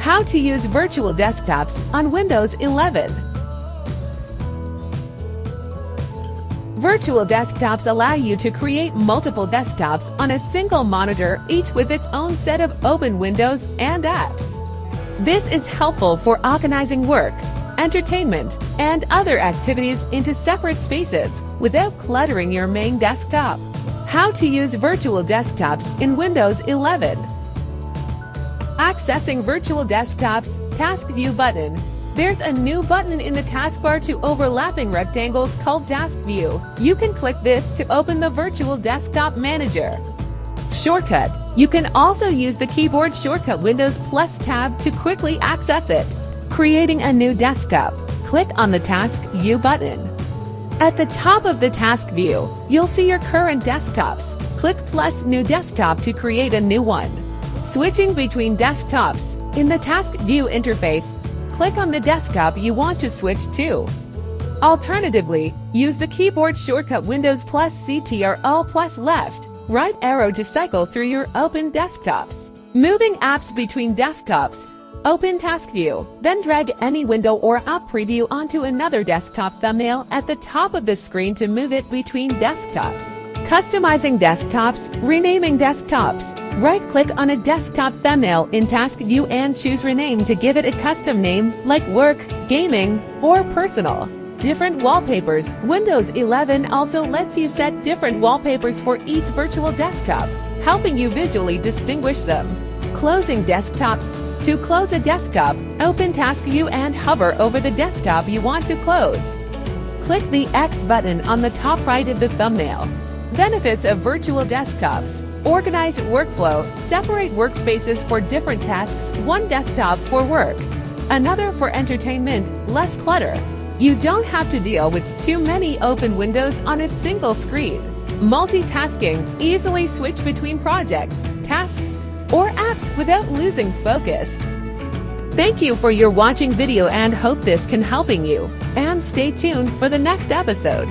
How to use virtual desktops on Windows 11. Virtual desktops allow you to create multiple desktops on a single monitor, each with its own set of open windows and apps. This is helpful for organizing work, entertainment, and other activities into separate spaces without cluttering your main desktop. How to use virtual desktops in Windows 11. Accessing virtual desktops, Task View button. There's a new button in the taskbar to overlapping rectangles called Task View. You can click this to open the Virtual Desktop Manager. Shortcut. You can also use the keyboard shortcut Windows plus tab to quickly access it. Creating a new desktop. Click on the Task View button. At the top of the Task View, you'll see your current desktops. Click plus New Desktop to create a new one. Switching between desktops. In the Task View interface, click on the desktop you want to switch to. Alternatively, use the keyboard shortcut Windows plus Ctrl plus left, right arrow to cycle through your open desktops. Moving apps between desktops. Open Task View, then drag any window or app preview onto another desktop thumbnail at the top of the screen to move it between desktops. Customizing desktops, renaming desktops. Right-click on a desktop thumbnail in Task View and choose Rename to give it a custom name like Work, Gaming, or Personal. Different wallpapers. Windows 11 also lets you set different wallpapers for each virtual desktop, helping you visually distinguish them. Closing desktops. To close a desktop, open Task View and hover over the desktop you want to close. Click the X button on the top right of the thumbnail. Benefits of virtual desktops. Organized workflow. Separate workspaces for different tasks, one desktop for work, another for entertainment, less clutter. You don't have to deal with too many open windows on a single screen. Multitasking. Easily switch between projects, tasks, or apps without losing focus. Thank you for your watching video and hope this can helping you. And stay tuned for the next episode.